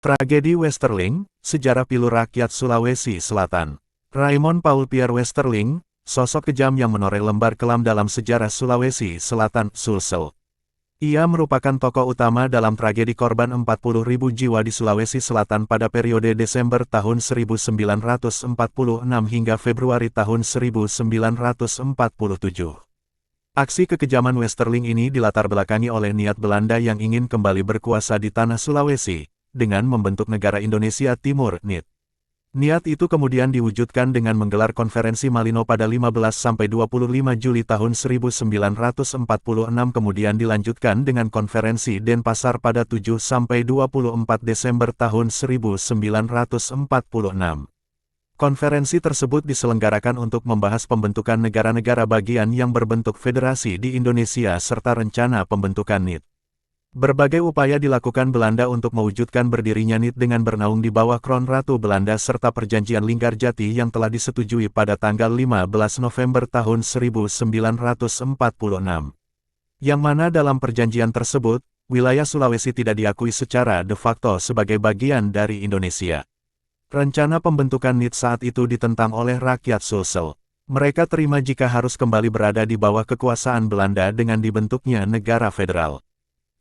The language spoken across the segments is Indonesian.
Tragedi Westerling, Sejarah Pilu Rakyat Sulawesi Selatan. Raymond Paul Pierre Westerling, sosok kejam yang menoreh lembar kelam dalam sejarah Sulawesi Selatan, Sulsel. Ia merupakan tokoh utama dalam tragedi korban 40.000 jiwa di Sulawesi Selatan pada periode Desember tahun 1946 hingga Februari tahun 1947. Aksi kekejaman Westerling ini dilatar belakangi oleh niat Belanda yang ingin kembali berkuasa di tanah Sulawesi, dengan membentuk negara Indonesia Timur, NIT. Niat itu kemudian diwujudkan dengan menggelar konferensi Malino pada 15–25 Juli tahun 1946 kemudian dilanjutkan dengan konferensi Denpasar pada 7–24 Desember tahun 1946. Konferensi tersebut diselenggarakan untuk membahas pembentukan negara-negara bagian yang berbentuk federasi di Indonesia serta rencana pembentukan NIT. Berbagai upaya dilakukan Belanda untuk mewujudkan berdirinya NIT dengan bernaung di bawah Kroon Ratu Belanda serta perjanjian Linggarjati yang telah disetujui pada tanggal 15 November tahun 1946. Yang mana dalam perjanjian tersebut, wilayah Sulawesi tidak diakui secara de facto sebagai bagian dari Indonesia. Rencana pembentukan NIT saat itu ditentang oleh rakyat Sulsel. Mereka terima jika harus kembali berada di bawah kekuasaan Belanda dengan dibentuknya negara federal.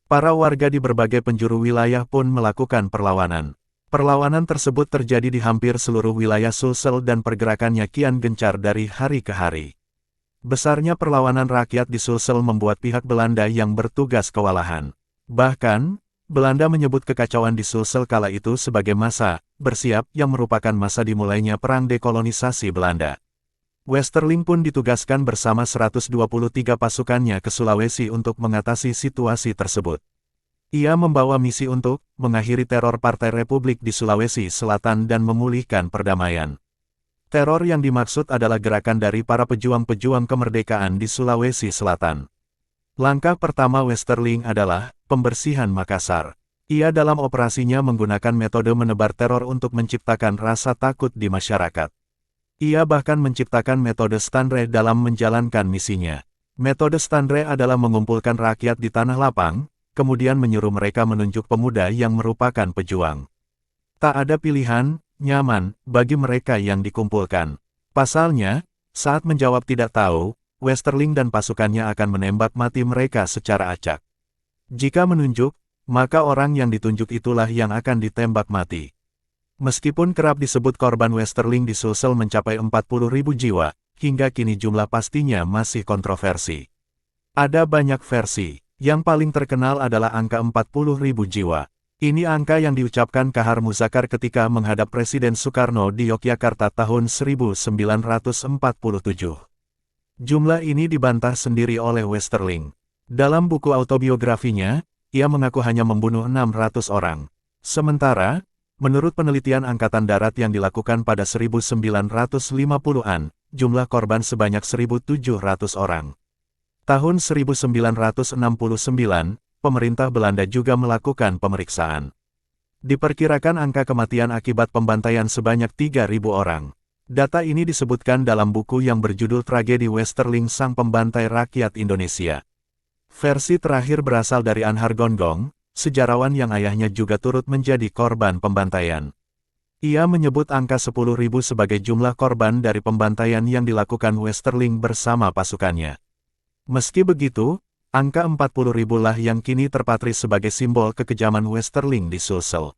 Para warga di berbagai penjuru wilayah pun melakukan perlawanan. Perlawanan tersebut terjadi di hampir seluruh wilayah Sulsel dan pergerakannya kian gencar dari hari ke hari. Besarnya perlawanan rakyat di Sulsel membuat pihak Belanda yang bertugas kewalahan. Bahkan, Belanda menyebut kekacauan di Sulsel kala itu sebagai masa bersiap yang merupakan masa dimulainya perang dekolonisasi Belanda. Westerling pun ditugaskan bersama 123 pasukannya ke Sulawesi untuk mengatasi situasi tersebut. Ia membawa misi untuk mengakhiri teror Partai Republik di Sulawesi Selatan dan memulihkan perdamaian. Teror yang dimaksud adalah gerakan dari para pejuang-pejuang kemerdekaan di Sulawesi Selatan. Langkah pertama Westerling adalah pembersihan Makassar. Ia dalam operasinya menggunakan metode menebar teror untuk menciptakan rasa takut di masyarakat. Ia bahkan menciptakan metode Standre dalam menjalankan misinya. Metode Standre adalah mengumpulkan rakyat di tanah lapang, kemudian menyuruh mereka menunjuk pemuda yang merupakan pejuang. Tak ada pilihan, nyaman, bagi mereka yang dikumpulkan. Pasalnya, saat menjawab tidak tahu, Westerling dan pasukannya akan menembak mati mereka secara acak. Jika menunjuk, maka orang yang ditunjuk itulah yang akan ditembak mati. Meskipun kerap disebut korban Westerling di Sulsel mencapai 40.000 jiwa, hingga kini jumlah pastinya masih kontroversi. Ada banyak versi, yang paling terkenal adalah angka 40.000 jiwa. Ini angka yang diucapkan Kahar Muzakar ketika menghadap Presiden Soekarno di Yogyakarta tahun 1947. Jumlah ini dibantah sendiri oleh Westerling. Dalam buku autobiografinya, ia mengaku hanya membunuh 600 orang. Sementara, menurut penelitian Angkatan Darat yang dilakukan pada 1950-an, jumlah korban sebanyak 1.700 orang. Tahun 1969, pemerintah Belanda juga melakukan pemeriksaan. Diperkirakan angka kematian akibat pembantaian sebanyak 3.000 orang. Data ini disebutkan dalam buku yang berjudul Tragedi Westerling Sang Pembantai Rakyat Indonesia. Versi terakhir berasal dari Anhar Gonggong, sejarawan yang ayahnya juga turut menjadi korban pembantaian. Ia menyebut angka 10.000 sebagai jumlah korban dari pembantaian yang dilakukan Westerling bersama pasukannya. Meski begitu, angka 40.000 lah yang kini terpatri sebagai simbol kekejaman Westerling di Sulsel.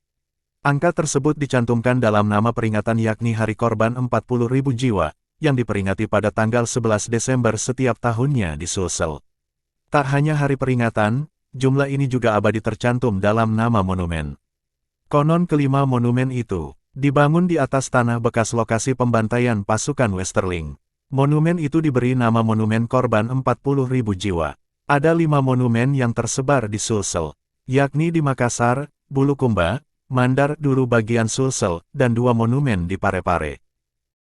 Angka tersebut dicantumkan dalam nama peringatan yakni Hari Korban 40.000 Jiwa, yang diperingati pada tanggal 11 Desember setiap tahunnya di Sulsel. Tak hanya hari peringatan, jumlah ini juga abadi tercantum dalam nama monumen. Konon kelima monumen itu dibangun di atas tanah bekas lokasi pembantaian pasukan Westerling. Monumen itu diberi nama Monumen Korban 40.000 Jiwa. Ada 5 monumen yang tersebar di Sulsel, yakni di Makassar, Bulukumba, Mandar Duru bagian Sulsel, dan 2 monumen di Parepare.